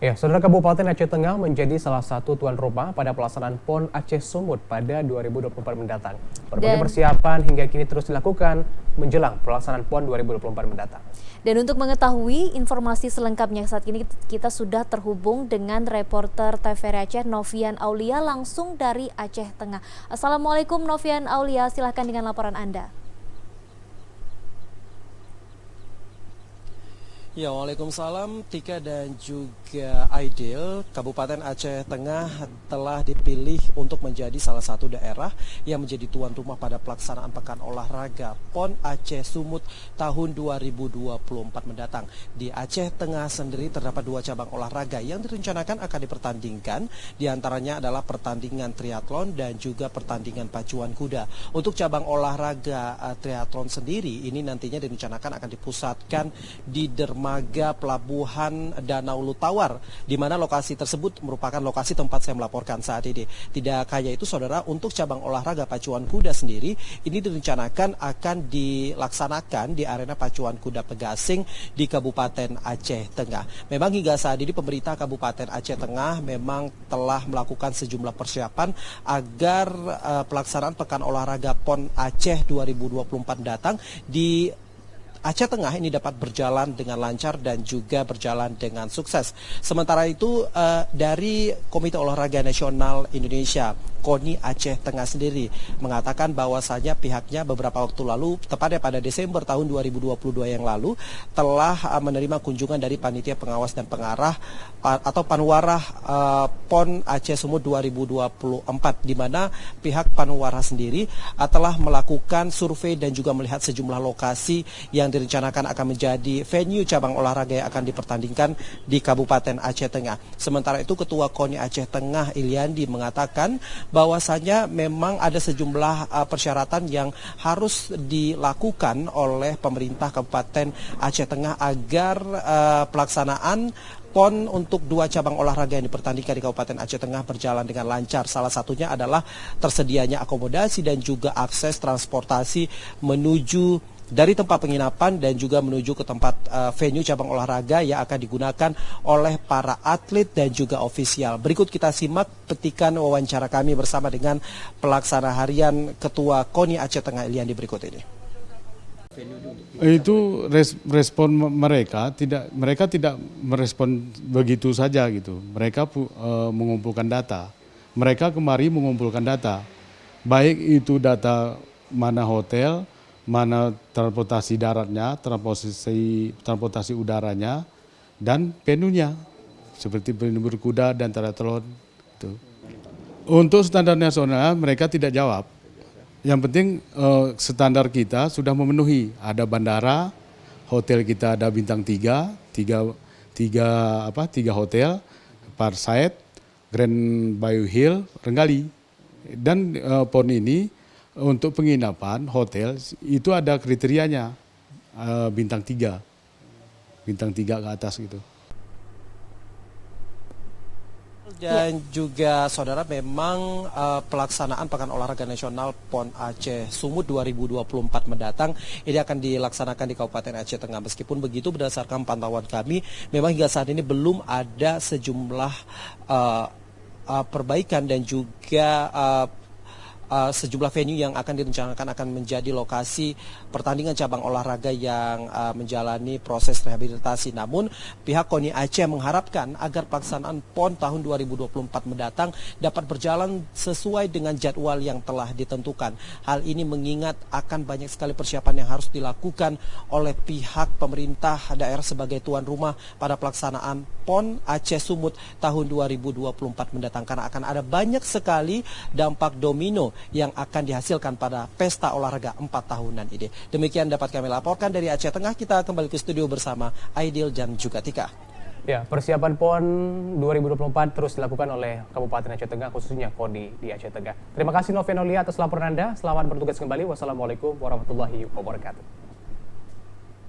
Ya, Saudara Kabupaten Aceh Tengah menjadi salah satu tuan rumah pada pelaksanaan PON Aceh Sumut pada 2024 mendatang. Berbagai Dan persiapan hingga kini terus dilakukan menjelang pelaksanaan PON 2024 mendatang. dan untuk mengetahui informasi selengkapnya saat ini kita sudah terhubung dengan reporter TVRI Aceh Novian Aulia langsung dari Aceh Tengah. Assalamualaikum Novian Aulia, silahkan dengan laporan Anda. Ya, Waalaikumsalam Tika dan juga Aidil. Kabupaten Aceh Tengah telah dipilih untuk menjadi salah satu daerah yang menjadi tuan rumah pada pelaksanaan Pekan Olahraga PON Aceh Sumut tahun 2024 mendatang. Di Aceh Tengah sendiri terdapat 2 cabang olahraga yang direncanakan akan dipertandingkan. Di antaranya adalah pertandingan triathlon dan juga pertandingan pacuan kuda. Untuk cabang olahraga triathlon sendiri ini nantinya direncanakan akan dipusatkan di Dermaga Pelabuhan Danau Lutawar, di mana lokasi tersebut merupakan lokasi tempat saya melaporkan saat ini. Tidak hanya itu, saudara, untuk cabang olahraga pacuan kuda sendiri, ini direncanakan akan dilaksanakan di arena pacuan kuda Pegasing di Kabupaten Aceh Tengah. Memang hingga saat ini pemerintah Kabupaten Aceh Tengah memang telah melakukan sejumlah persiapan agar pelaksanaan Pekan Olahraga PON Aceh 2024 datang di Aceh Tengah ini dapat berjalan dengan lancar dan juga berjalan dengan sukses. Sementara itu dari Komite Olahraga Nasional Indonesia, KONI Aceh Tengah sendiri mengatakan bahwasanya pihaknya beberapa waktu lalu, tepatnya pada Desember tahun 2022 yang lalu, telah menerima kunjungan dari Panitia Pengawas dan Pengarah atau Panwarah PON Aceh Sumut 2024, di mana pihak Panwarah sendiri telah melakukan survei dan juga melihat sejumlah lokasi yang direncanakan akan menjadi venue cabang olahraga yang akan dipertandingkan di Kabupaten Aceh Tengah. Sementara itu Ketua KONI Aceh Tengah Iliandi mengatakan bahwasanya memang ada sejumlah persyaratan yang harus dilakukan oleh pemerintah Kabupaten Aceh Tengah agar pelaksanaan PON untuk 2 cabang olahraga yang dipertandingkan di Kabupaten Aceh Tengah berjalan dengan lancar. Salah satunya adalah tersedianya akomodasi dan juga akses transportasi menuju dari tempat penginapan dan juga menuju ke tempat venue cabang olahraga yang akan digunakan oleh para atlet dan juga ofisial. Berikut kita simak petikan wawancara kami bersama dengan pelaksana harian Ketua KONI Aceh Tengah Iliandi berikut ini. Itu respon mereka tidak merespon begitu saja gitu. Mereka mengumpulkan data. Mereka kemari mengumpulkan data. Baik itu data mana hotel, mana transportasi daratnya, transportasi udaranya, dan venue-nya seperti venue berkuda dan triathlon. Untuk standar nasional mereka tidak jawab. Yang penting standar kita sudah memenuhi. Ada bandara, hotel kita ada bintang 3 hotel, Parkside, Grand Bayou Hill, Renggali. Dan PON ini untuk penginapan hotel itu ada kriterianya bintang 3 ke atas gitu. Dan juga saudara, memang pelaksanaan Pekan Olahraga Nasional PON Aceh Sumut 2024 mendatang ini akan dilaksanakan di Kabupaten Aceh Tengah. Meskipun begitu, berdasarkan pantauan kami, memang hingga saat ini belum ada sejumlah perbaikan dan juga sejumlah venue yang akan direncanakan akan menjadi lokasi pertandingan cabang olahraga yang menjalani proses rehabilitasi. Namun pihak KONI Aceh mengharapkan agar pelaksanaan PON tahun 2024 mendatang dapat berjalan sesuai dengan jadwal yang telah ditentukan. Hal ini mengingat akan banyak sekali persiapan yang harus dilakukan oleh pihak pemerintah daerah sebagai tuan rumah pada pelaksanaan PON Aceh Sumut tahun 2024 mendatang, karena akan ada banyak sekali dampak domino yang akan dihasilkan pada pesta olahraga 4 tahunan ini. Demikian dapat kami laporkan dari Aceh Tengah. Kita kembali ke studio bersama Aidil dan juga Tika. Ya, persiapan PON 2024 terus dilakukan oleh Kabupaten Aceh Tengah, khususnya KONI di Aceh Tengah. Terima kasih Novian Aulia atas laporan Anda. Selamat bertugas kembali. Wassalamualaikum warahmatullahi wabarakatuh.